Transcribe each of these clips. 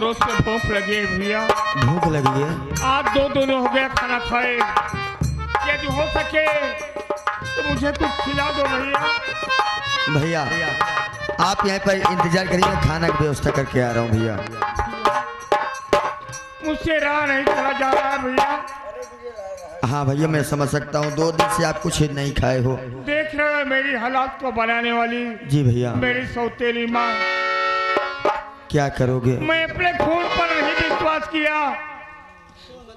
जोरों से भूख लगी है भैया। भूख लगी है? आज 2 दिन हो गया खाना खाए। यदि हो सके तो मुझे कुछ खिला दो भैया। भैया आप यहाँ पर इंतजार करिए, मैं खाना की व्यवस्था करके आ रहा हूँ भैया। मुझसे रहा नहीं चला जा रहा है भैया। हाँ भैया मैं समझ सकता हूँ, 2 दिन से आप कुछ नहीं खाए हो। देख रहे हो मेरी हालात को बनाने वाली जी भैया। मेरी सौतेली माँ। क्या करोगे? मैं अपने खून पर नहीं विश्वास किया,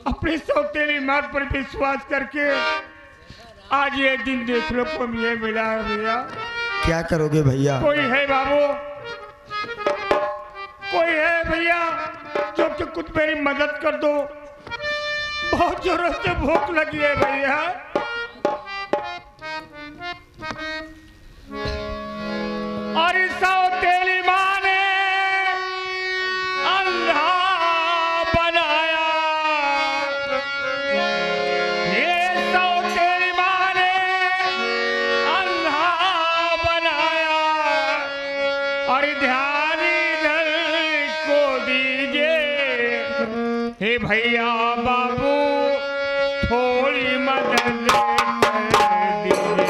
अपनी सौतेली माँ पर विश्वास करके आज ये दिन देख लो को मुझे मिला है भैया। क्या करोगे भैया? कोई है बाबू, कोई है भैया जो कि कुछ मेरी मदद कर दो। बहुत जोरों से भूख लगी है भैया। और इस सौतेली माँ ने अंधा बनाया। ये सौतेली माँ ने अंधा बनाया। और ध्यान इधर को दीजिए हे भैया बाबू, थोड़ी मदद कर दीजिए।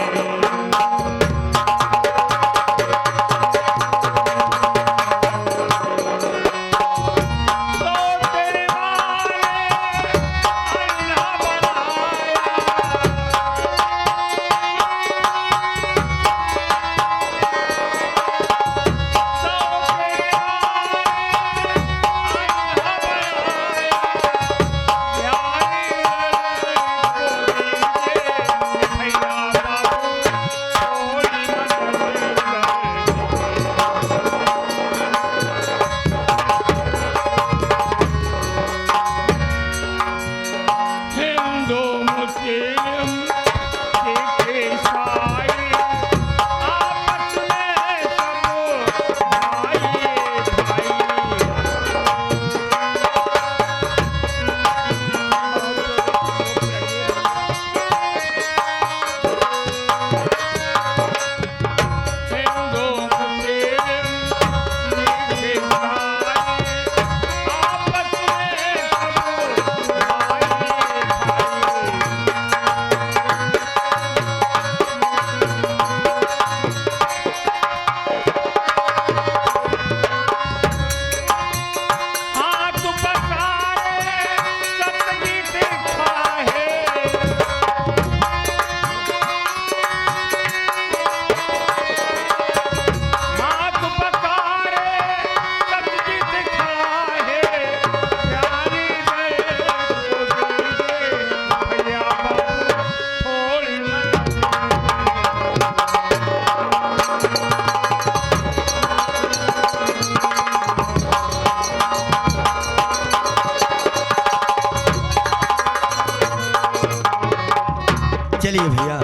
चलिए भैया।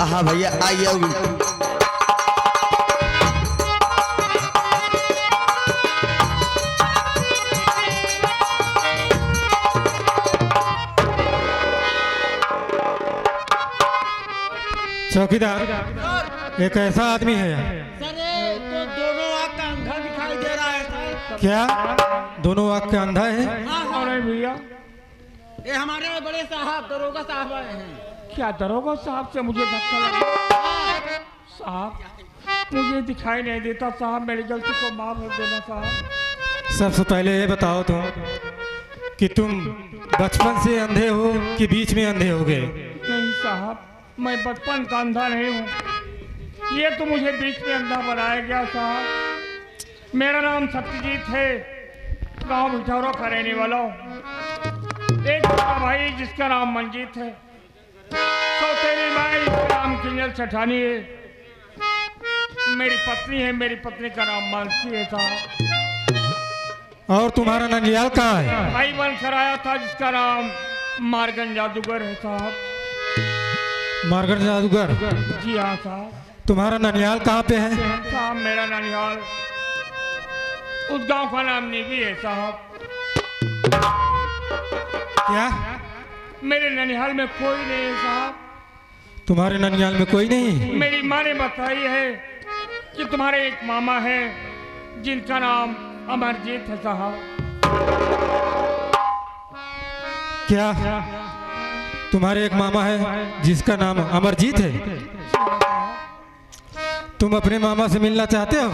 हाँ भैया आइए। चौकीदार एक ऐसा आदमी है सर तो दोनों आँख का अंधा दिखाई दे रहा है सर। क्या? दोनों आँख का अंधा है? अरे भैया ये हमारे बड़े साहब दरोगा साहब आए हैं। क्या दरोगा साहब से मुझे धक्का लगा? साहब मुझे दिखाई नहीं देता साहब, मेरी गलती को माफ कर देना साहब। सबसे पहले ये बताओ तो कि तुम बचपन से अंधे हो कि बीच में अंधे हो गए? नहीं साहब, मैं बचपन का अंधा नहीं हूँ, ये तो मुझे बीच में अंधा बनाया गया साहब। मेरा नाम सत्यजीत है, गांव बिठौरों का रहने वाला हूँ। एक छोटा भाई जिसका नाम मंजीत है, सौतेली माई जिसका नाम किंजल सेठानी है, मेरी पत्नी है, मेरी पत्नी का नाम मानसी है साहब। और तुम्हारा ननियाल कहाँ है? भाई बनकर आया था जिसका नाम मारगन जादूगर है साहब। मारगन जादूगर? जी हाँ साहब। तुम्हारा ननियाल कहाँ पे है? साहब मेरा ननिहाल उस गांव का नाम नीवी है साहब। क्या? मेरे ननिहाल में कोई नहीं है साहब। तुम्हारे ननियाल में कोई नहीं? मेरी माँ ने बताई है कि तुम्हारे एक मामा है जिनका नाम अमरजीत है साहब। क्या तुम्हारे एक मामा है जिसका नाम अमरजीत है? तुम अपने मामा से मिलना चाहते हो?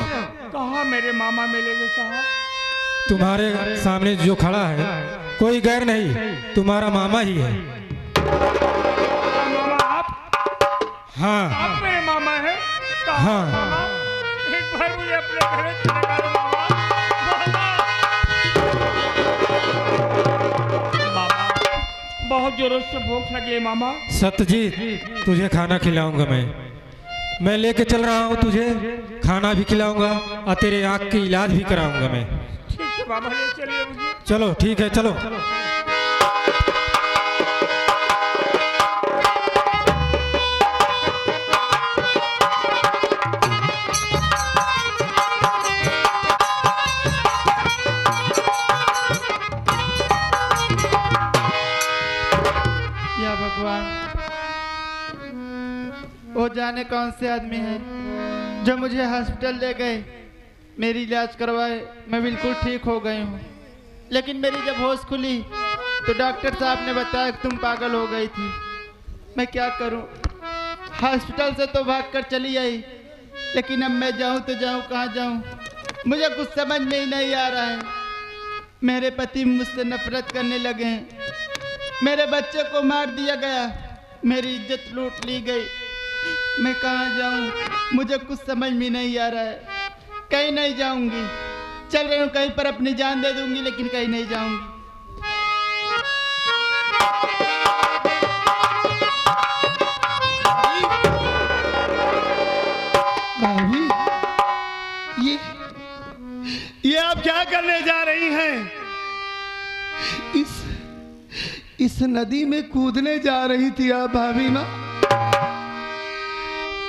कहाँ मेरे मामा मिलेंगे साहब? तुम्हारे सामने जो खड़ा है कोई गैर नहीं, तुम्हारा मामा ही है। मामा आप हाँ मेरे मामा हैं? हाँ। मामा? एक बार मुझे अपने घर चले जाओ मामा। मामा बहुत जोरों से भूख लगी है मामा। सत्यजीत, तुझे खाना खिलाऊंगा मैं लेके चल रहा हूँ, तुझे खाना भी खिलाऊंगा और तेरे आँख की इलाज भी कराऊंगा मैं। ठीक है बाबा, ले चलिए मुझे। चलो ठीक है, चलो। या भगवान, वो जाने कौन से आदमी हैं जो मुझे हॉस्पिटल ले गए, मेरी इलाज करवाए, मैं बिल्कुल ठीक हो गई हूँ। लेकिन मेरी जब होश खुली तो डॉक्टर साहब ने बताया कि तुम पागल हो गई थी। मैं क्या करूँ, हॉस्पिटल से तो भाग कर चली आई, लेकिन अब मैं जाऊँ तो जाऊँ कहाँ जाऊँ, मुझे कुछ समझ में ही नहीं आ रहा है। मेरे पति मुझसे नफरत करने लगे हैं, मेरे बच्चे को मार दिया गया, मेरी इज्जत लूट ली गई। मैं कहाँ जाऊँ, मुझे कुछ समझ में नहीं आ रहा है। कहीं नहीं जाऊंगी, चल रही हूँ कहीं पर अपनी जान दे दूंगी, लेकिन कहीं नहीं जाऊंगी। भाभी, ये आप क्या करने जा रही हैं? इस नदी में कूदने जा रही थी आप भाभी माँ।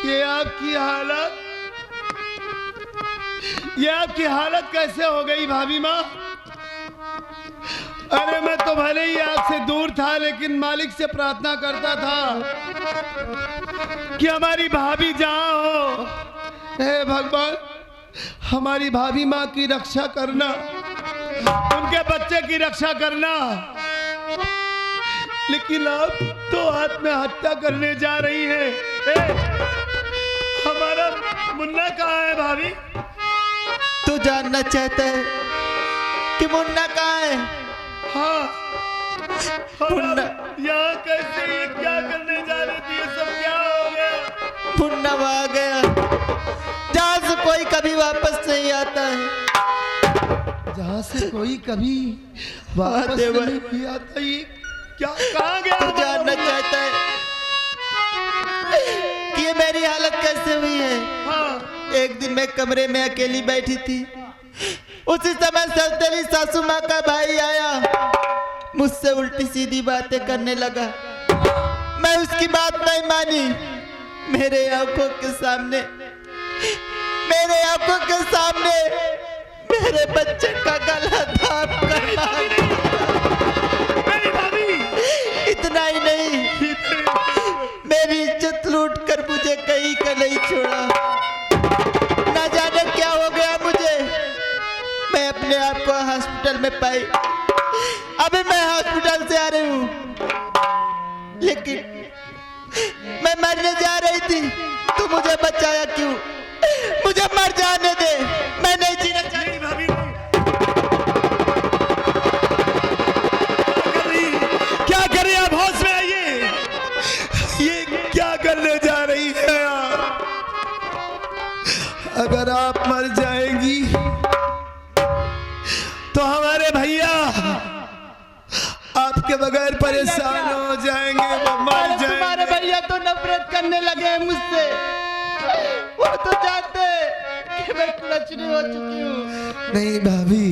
ये आपकी हालत कैसे हो गई भाभी माँ? अरे मैं तो भले ही आपसे दूर था, लेकिन मालिक से प्रार्थना करता था कि हमारी भाभी जहाँ हो, हे भगवान हमारी भाभी माँ की रक्षा करना, उनके बच्चे की रक्षा करना। लेकिन आप तो आत्महत्या करने जा रही हैं। हमारा मुन्ना कहाँ है भाभी? तू जानना चाहता है कि मुन्ना कहाँ है? हाँ, मुन्ना यहाँ कैसे, ये क्या करने जा रही थी? ये सब क्या हो गया? मुन्ना वहाँ गया जहाँ से कोई कभी वापस नहीं आता है। जहाँ से कोई कभी वापस नहीं आता। ये क्या, कहाँ गया? तू जानना चाहता है कि ये मेरी हालत कैसे हुई है? हाँ। एक दिन मैं कमरे में अकेली बैठी थी, उसी समय सौतेली सासू माँ का भाई आया, मुझसे उल्टी सीधी बातें करने लगा। मैं उसकी बात नहीं मानी, मेरे आंखों के सामने मेरे बच्चे का गला दाब कर मारा। इतना ही नहीं, मेरी इज्जत लूट कर मुझे कहीं का नहीं छोड़ा। ना जाने क्या हो गया मुझे, मैं अपने आप को हॉस्पिटल में पाई। अभी मैं हॉस्पिटल से आ रही हूँ, लेकिन मैं मरने जा रही थी, तू मुझे बचाया क्यों? मुझे मर जाने दे, मैं नहीं जीना चाहती। भाभी क्या कर रही है? आप होश में आइए। ये क्या करने जा रही है आप? अगर आप मर जाएंगी तो हमारे भैया आपके बगैर परेशान हो जाएंगे, वो मर जाएंगे। तुम्हारे भैया तो नफरत करने लगे हैं मुझसे, वो तो जानते हैं कि मैं कुलच्छनी हो चुकी हूँ। नहीं भाभी,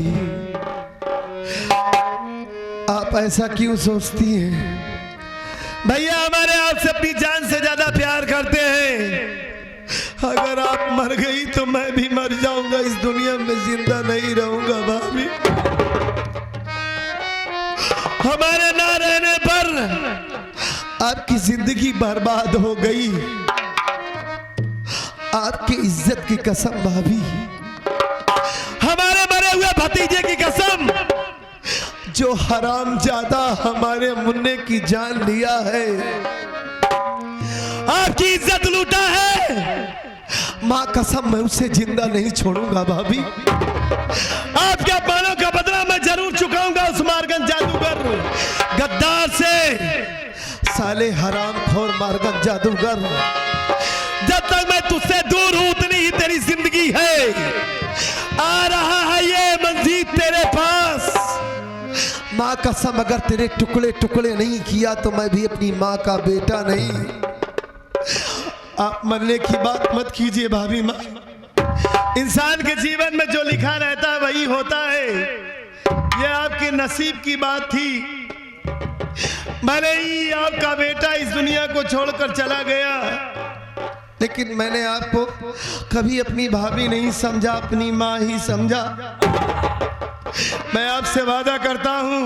आप ऐसा क्यों सोचती हैं? भैया हमारे आपसे अपनी जान से ज्यादा प्यार करते हैं। अगर आप मर गई तो मैं भी मर जाऊंगा, इस दुनिया में जिंदा नहीं रहूंगा भाभी। हमारे ना रहने पर आपकी जिंदगी बर्बाद हो गई, आपकी इज्जत की कसम भाभी, हमारे मरे हुए भतीजे की कसम, जो हराम ज्यादा हमारे मुन्ने की जान लिया है, आपकी इज्जत लूटा है, माँ कसम मैं उसे जिंदा नहीं छोड़ूंगा भाभी। आपके अपमानों का बदला मैं जरूर चुकाऊंगा उस मारगन जादूगर गद्दार से। साले हराम खोर मारगन जादूगर, जब तक मैं तुझसे दूर हूं उतनी ही तेरी जिंदगी है। आ रहा है ये मंजीत तेरे पास, माँ कसम अगर तेरे टुकड़े टुकड़े नहीं किया तो मैं भी अपनी माँ का बेटा नहीं। आप मरने की बात मत कीजिए भाभी माँ, इंसान के जीवन में जो लिखा रहता है वही होता है। ये आपके नसीब की बात थी, भले ही आपका बेटा इस दुनिया को छोड़कर चला गया, लेकिन मैंने आपको कभी अपनी भाभी नहीं समझा, अपनी माँ ही समझा। मैं आपसे वादा करता हूं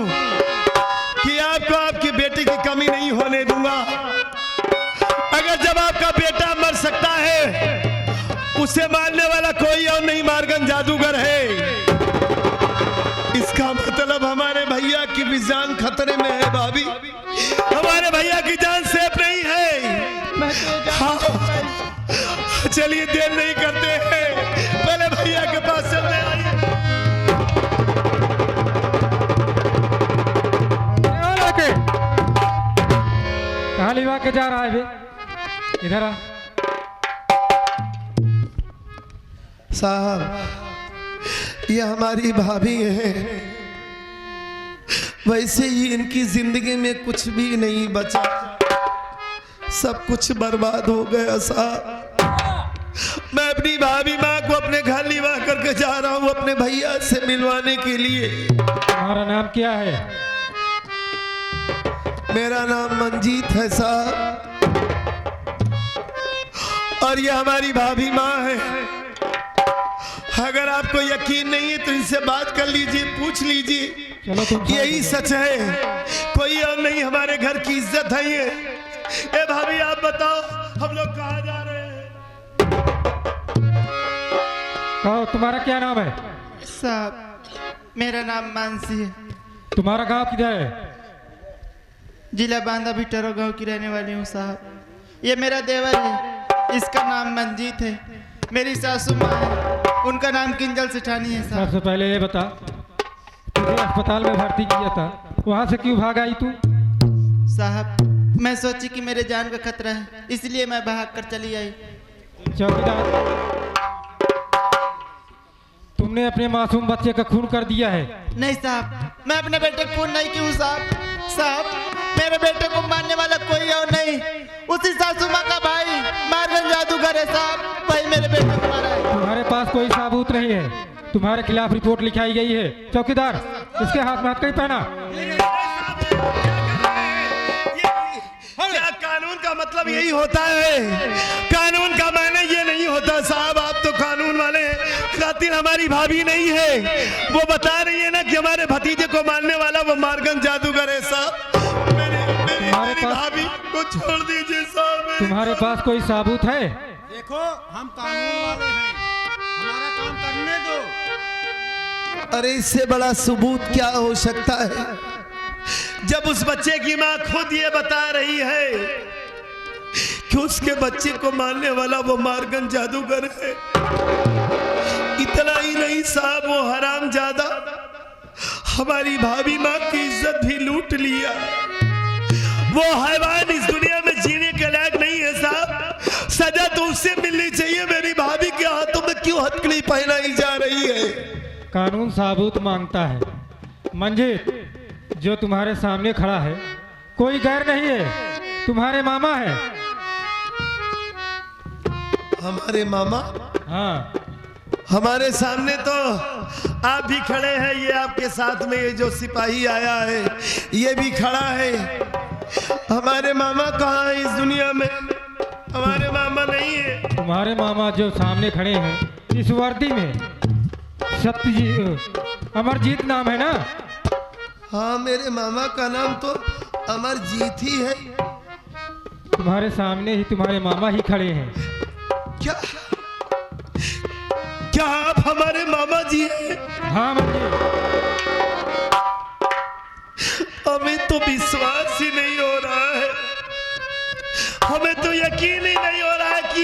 कि आपको आपकी बेटी की कमी नहीं होने दूंगा। अगर जब आपका बेटा मर सकता है, उसे मारने वाला कोई और नहीं मारगन जादूगर है। इसका मतलब हमारे भैया की भी जान खतरे में है भाभी, हमारे भैया की जान सेफ नहीं है। हाँ, चलिए देर नहीं करते हैं, पहले भैया के पास चलते आइए। कहाँ लिवा के जा रहा है बे? इधर आ। साहब ये हमारी भाभी है, वैसे ही इनकी जिंदगी में कुछ भी नहीं बचा, सब कुछ बर्बाद हो गया साहब। मैं अपनी भाभी माँ को अपने घर लिवा करके जा रहा हूँ अपने भैया से मिलवाने के लिए। तुम्हारा नाम क्या है? मेरा नाम मंजीत है साहब, और ये हमारी भाभी माँ है। अगर आपको यकीन नहीं है तो इनसे बात कर लीजिए, पूछ लीजिए, यही सच है, कोई और नहीं, हमारे घर की इज्जत है ये। ए भाभी आप बताओ हम लोग कहाँ जा रहे हैं? कहो तुम्हारा क्या नाम है? साहब मेरा नाम मानसी है। तुम्हारा गांव किधर है? जिला बांदा बिटरो गांव की रहने वाली हूँ साहब। ये मेरा देवर है, इसका नाम मंजीत है। मेरी सासू माँ है, उनका नाम किंजल सेठानी है साहब। सबसे पहले ये बता, तुझे अस्पताल में भर्ती किया था, वहाँ से क्यों भाग आई तू? साहब मैं सोची कि मेरे जान का खतरा है, इसलिए मैं भाग कर चली आई। चौकीदार, तुमने अपने मासूम बच्चे का खून कर दिया है। नहीं साहब, मैं अपने बेटे को खून नहीं की हूँ साहब। साहब मेरे बेटे को मारने वाला कोई और नहीं, उसी सासू माँ का भाई मारगन जादूगर है साहब, वही मेरे बेटे को मारा है। तुम्हारे पास कोई सबूत नहीं है, तुम्हारे खिलाफ रिपोर्ट लिखाई गई है। चौकीदार इसके हाथ में हथकड़ी पहना। क्या कानून का मतलब यही होता है? कानून का मायने ये नहीं होता साहब, आप तो कानून वाले हैं, खातिर हमारी भाभी नहीं है। वो बता रही है ना कि हमारे भतीजे को मारने वाला वो मारगन जादूगर है साहब। मेरी भाभी को छोड़ दीजिए साहब। तुम्हारे पास कोई सबूत है? देखो हम कानून वाले हैं, हमारा काम करने दो। अरे इससे बड़ा सबूत क्या हो सकता है, जब उस बच्चे की माँ खुद ये बता रही है कि उसके बच्चे को मारने वाला वो मारगन जादूगर है। इतना ही नहीं साहब, वो हरामजादा हमारी भाभी माँ की इज्जत भी लूट लिया। वो हैवान इस दुनिया में जीने के लायक नहीं है साहब, सजा तो उससे मिलनी चाहिए। मेरी भाभी के हाथों में क्यों हथकड़ी पहनाई जा रही है? कानून सबूत मांगता है। मंजीत जो तुम्हारे सामने खड़ा है कोई गैर नहीं है, तुम्हारे मामा है। हमारे मामा? हाँ, हमारे सामने तो आप भी खड़े हैं, ये आपके साथ में ये जो सिपाही आया है ये भी खड़ा है। हमारे मामा कहाँ है इस दुनिया में? हमारे मामा नहीं है। तुम्हारे मामा जो सामने खड़े हैं इस वर्दी में, सत्यजीत अमरजीत नाम है ना? हाँ मेरे मामा का नाम तो अमरजीत ही है। तुम्हारे सामने ही तुम्हारे मामा ही खड़े हैं। क्या हाँ मंजी। हमें तो विश्वास ही नहीं हो रहा है, हमें तो यकीन ही नहीं हो रहा है कि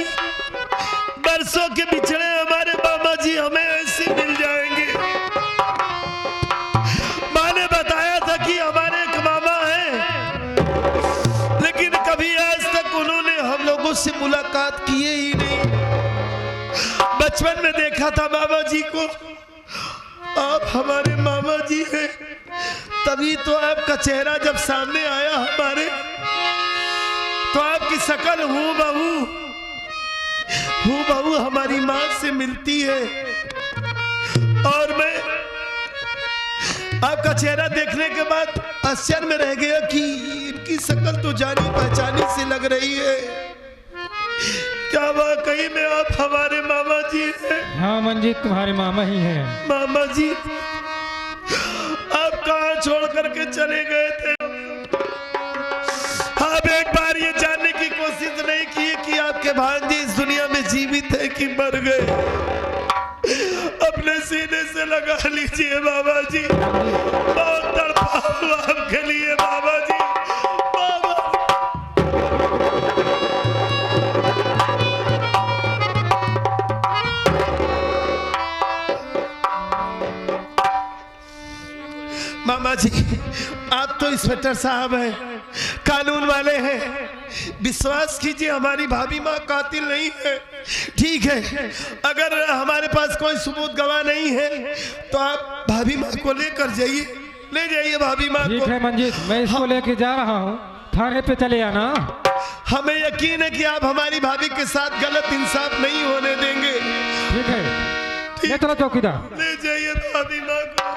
बरसों के बिछड़े हमारे मामा जी हमें ऐसे मिल जाएंगे। माँ ने बताया था कि हमारे एक मामा हैं, लेकिन कभी आज तक उन्होंने हम लोगों से मुलाकात किए ही नहीं। बचपन में देखा था मामा जी को, आप हमारे मामा जी हैं, तभी तो आपका चेहरा जब सामने आया हमारे, तो आपकी शक्ल हूबहू हमारी माँ से मिलती है। और मैं आपका चेहरा देखने के बाद आश्चर्य में रह गया कि इनकी शक्ल तो जानी पहचानी सी लग रही है। क्या वाकई में आप हमारे मामा जी हैं? हाँ मंजी, तुम्हारे मामा ही हैं। मामा जी, आप कहाँ छोड़ करके चले गए थे? आप एक बार ये जानने की कोशिश नहीं की कि आपके भांजे इस दुनिया में जीवित है कि मर गए? अपने सीने से लगा लीजिए बाबा जी, बहुत तड़पा हूं आपके लिए बाबा जी। बाबा मामा जी, आप तो इंस्पेक्टर साहब हैं, कानून वाले हैं, विश्वास कीजिए हमारी भाभी माँ कातिल नहीं है। ठीक है, अगर हमारे पास कोई सबूत गवाह नहीं है तो आप भाभी माँ को लेकर जाइए, ले जाइए भाभी माँ को। ठीक है मंजीत, मैं इसको लेके जा रहा हूँ, थाने पे चले आना। हमें यकीन है कि आप हमारी भाभी के साथ गलत इंसाफ नहीं होने देंगे। ठीक है, ले चलो चौकीदार। ले जाइए भाभी माँ को।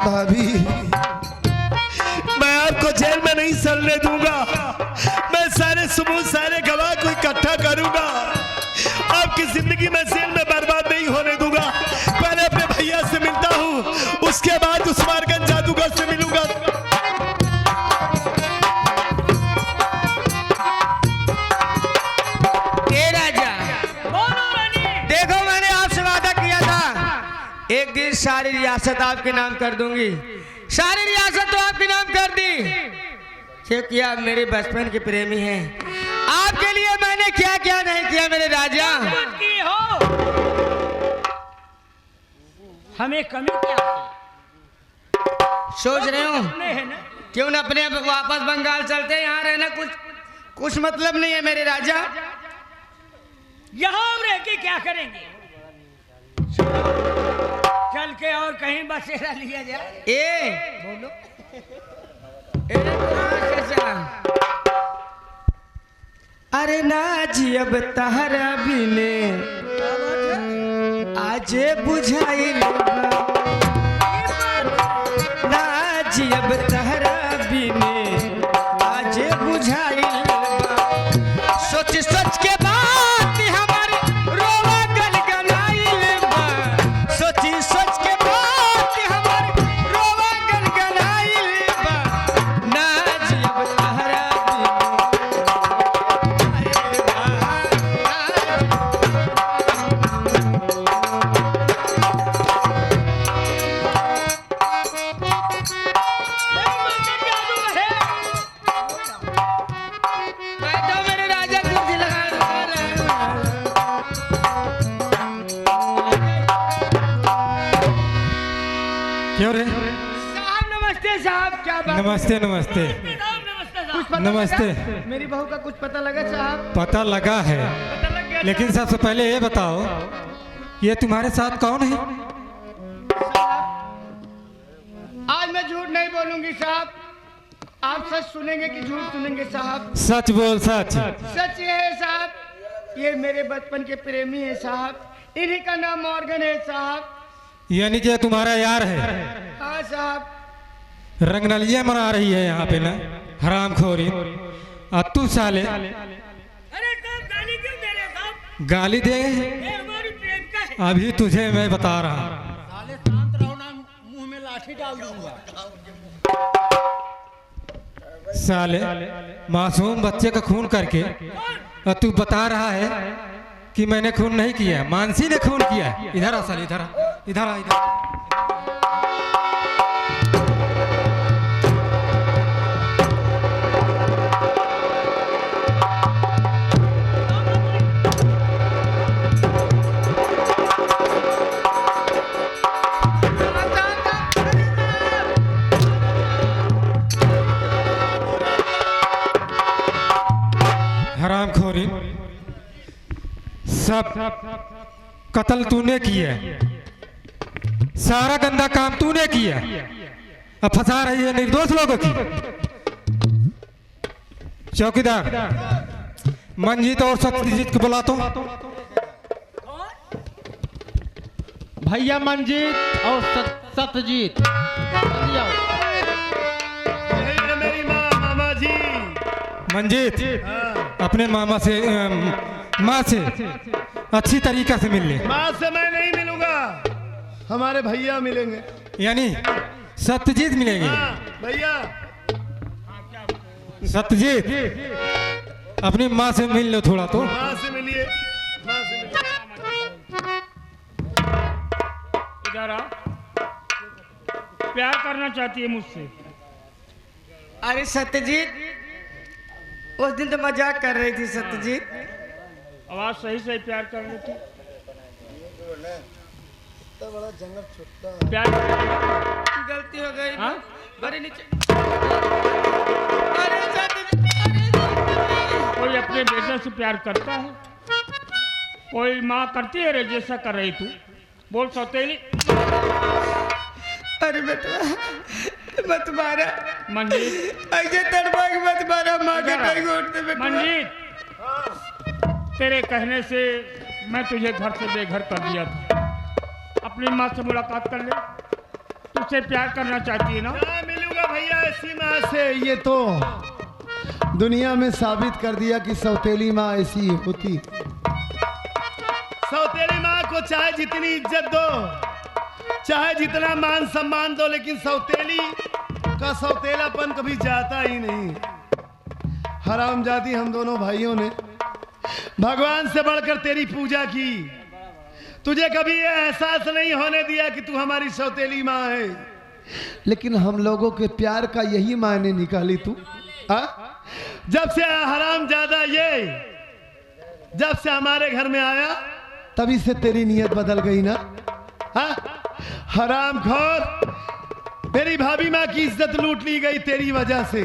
भाभी, मैं आपको जेल में नहीं सड़ने दूंगा, मैं सारे सबूत सारे गवाह को इकट्ठा करूंगा, आपकी जिंदगी में जेल में बर्बाद नहीं होने दूंगा। पहले अपने भैया से मिलता हूँ, उसके बाद उस मारगन जादूगर से मिलूंगा। राजा, देखो मैंने आपसे वादा किया था एक दिन सारी रियासत आपके नाम कर दूंगी, सारी रियासत तो आपके नाम कर दी, क्योंकि आप मेरे बचपन के प्रेमी हैं। आपके लिए मैंने क्या क्या नहीं किया मेरे राजा। हमें कमी क्या सोच रहे हो है ना? क्यों न अपने वापस बंगाल चलते हैं, यहाँ रहना कुछ मतलब नहीं है मेरे राजा। यहाँ हम रह के क्या करेंगे? चल के और कहीं बसेरा लिया जाए। बोलो अरे नाजी अब तहरा बिने आज बुझाई नाजी अब तहरा बिने आज बुझाई सोच सोच के बात हमारे रोवा गनगनाइल बा सोची सोच के बात हमारे रोवा गनगनाइल बा नाज अब तहरा क्यों रे? साहब नमस्ते साहब, क्या बात? नमस्ते नमस्ते नमस्ते। मेरी बहू का कुछ पता लगा साहब? पता लगा है, लेकिन सबसे पहले ये बताओ ये तुम्हारे साथ कौन है? आज मैं झूठ नहीं बोलूंगी साहब, आप सच सुनेंगे कि झूठ सुनेंगे साहब? सच बोल, सच। सच ये है साहब, ये मेरे बचपन के प्रेमी है साहब, इन्हीं का नाम मॉर्गन है साहब। यानी कि तुम्हारा यार है? हाँ साहब। रंगनलिया मना रही है यहाँ पे ना, हरामखोरी। तू साले अरे साहब गाली क्यों दे रहे साहब? गाली दे? ये हमारी प्रेम का है। अभी तुझे मैं बता रहा हूँ। साले शांत रहो ना, मुंह में लाठी डाल दूंगा। साले मासूम बच्चे का खून करके और तू बता रहा है कि मैंने खून नहीं किया, मानसी ने खून किया है। इधर आ साले, इधर आ, इधर आ, इधर। हरामखोरी, सब कत्ल तूने किया, सारा गंदा काम तूने किया, अब फंसा रही है निर्दोष लोगों की। चौकीदार, मंजीत और सत्यजीत को बुला तो। भैया मंजीत और सत्यजीत जल्दी आओ। यही है मेरी माँ, मामा जी। मंजीत, अपने मामा से माँ से अच्छी तरीका से मिल ले। माँ से मैं नहीं मिलूंगा, हमारे भैया मिलेंगे। यानी सत्यजीत मिलेंगे। हाँ भैया। सत्यजीत, अपनी माँ से मिल लो थोड़ा तो। माँ से मिलिए, माँ से मिलिए। इधर आ, प्यार करना चाहती है मुझसे। अरे सत्यजीत, उस दिन तो मजाक कर रही थी सत्यजीत। आवाज सही सही प्यार कर लेती। प्यार गलती हो गई। हाँ? अरे नीचे, अरे सत्यजीत, कोई अपने बेटे से प्यार करता है? कोई माँ करती है रे जैसा कर रही तू? बोल सौतेली। अरे बेटा मत मारा मंजीत, ऐसे तड़पा के मत मारा, माँ के कहीं घोटते बेटा। मंजीत, तेरे कहने से मैं तुझे घर से बेघर कर दिया था। अपनी माँ से मुलाकात कर ले, तुझसे प्यार करना चाहती है ना? ना मिलूंगा भैया ऐसी माँ से। ये तो दुनिया में साबित कर दिया कि सौतेली माँ ऐसी होती। सौतेली माँ को चाहे जितनी इज्जत दो, चाहे जितना मान सम्मान दो, लेकिन सौतेली का सौतेलापन कभी जाता ही नहीं। हरामजादी हम दोनों भाइयों ने भगवान से बढ़कर तेरी पूजा की, तुझे कभी ये एहसास नहीं होने दिया कि तू हमारी सौतेली माँ है। लेकिन हम लोगों के प्यार का यही मायने निकाली तू। जब से हरामजादा ये जब से हमारे घर में आया, तभी से तेरी नीयत बदल गई ना। हरामखोर, मेरी भाभी माँ की इज्जत लूट ली गई तेरी वजह से।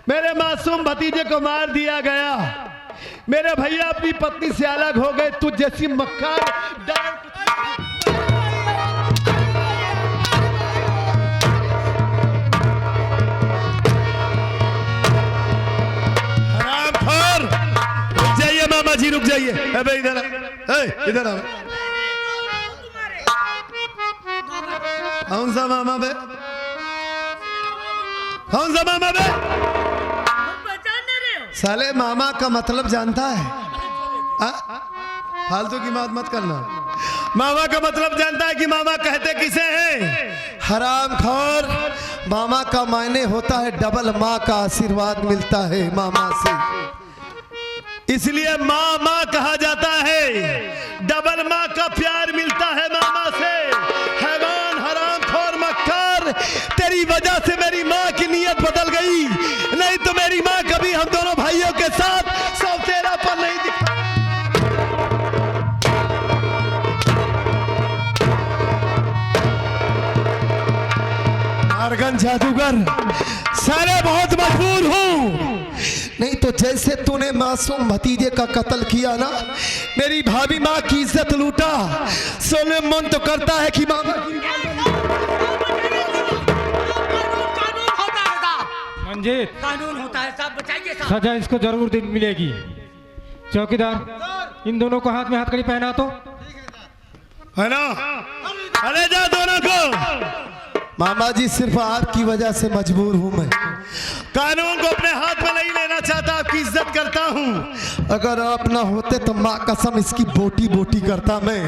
मेरे मासूम भतीजे को मार दिया गया, मेरे भैया अपनी पत्नी से अलग हो गए। तू जैसी मक्कार हरामखोर, रुक जाइए मामा जी, रुक जाइए। अबे इधर इधर आ। कौन सा मामा बे? कौन सा मामा बे? साले मामा का मतलब जानता है? फालतू की बात मत करना। मामा का मतलब जानता है कि मामा कहते किसे हैं? हरामखोर, मामा का मायने होता है डबल माँ का आशीर्वाद मिलता है मामा से, इसलिए माँ माँ कहा जाता है। डबल माँ का प्यार मिलता है मामा से। हैवान, हरामखोर, मक्कार, तेरी वजह से मेरी माँ की नीयत बदल गई, नहीं तो मेरी माँ कभी हम दोनों भाइयों के साथ सौतेलापन नहीं दिखा। आर्गन जादूगर, सारे बहुत मजबूर हूँ, नहीं तो जैसे तूने मासूम भतीजे का कत्ल किया ना, मेरी भाभी माँ की इज्जत लूटा, सोने मन तो करता है कि मामा की मंजीत, कानून होता है साहब, बचाइए साहब। सजा इसको जरूर दिन मिलेगी। चौकीदार, इन दोनों को हाथ में हथकड़ी पहना तो। है ना? अरे जा दोनों को। मामा जी, सिर्फ आपकी वजह से मजबूर हूँ मैं। कानून को अपने हाथ में नहीं लेना चाहता, आपकी इज्जत करता हूँ। अगर आप ना होते तो माँ कसम इसकी बोटी बोटी करता मैं।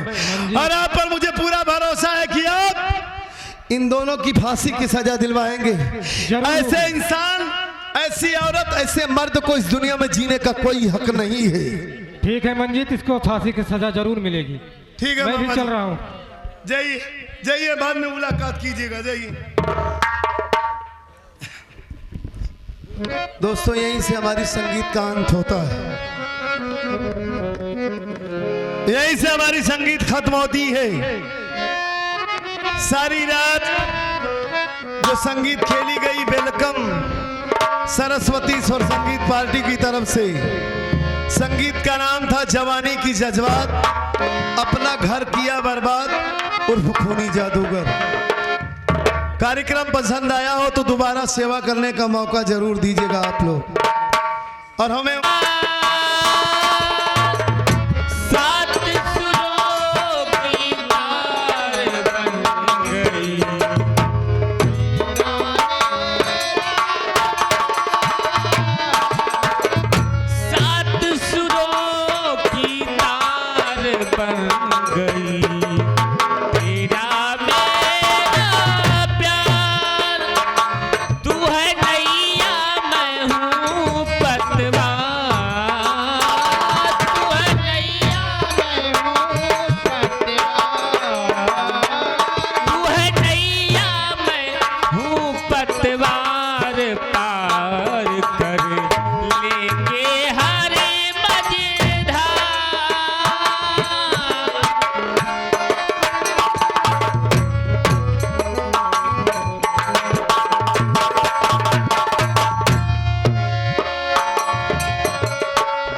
और आप पर मुझे पूरा भरोसा है कि आप इन दोनों की फांसी की सजा दिलवाएंगे। ऐसे इंसान ऐसी औरत ऐसे मर्द को इस दुनिया में जीने का कोई हक नहीं है। ठीक है मंजीत, इसको फांसी की सजा जरूर मिलेगी। ठीक है, मैं भी मामा चल जी। रहा हूँ। जाइए जाइए, बाद में मुलाकात कीजिएगा, जाइए। दोस्तों, यहीं से हमारी संगीत का अंत होता है, यहीं से हमारी संगीत खत्म होती है। सारी रात जो संगीत खेली गई, वेलकम सरस्वती स्वर संगीत पार्टी की तरफ से। संगीत का नाम था जवानी की जज्बात, अपना घर किया बर्बाद उर्फ खूनी जादूगर। कार्यक्रम पसंद आया हो तो दोबारा सेवा करने का मौका जरूर दीजिएगा आप लोग। और हमें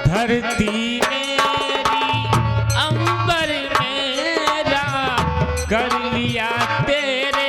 धरती मेरी अंबर मेरा कर लिया तेरे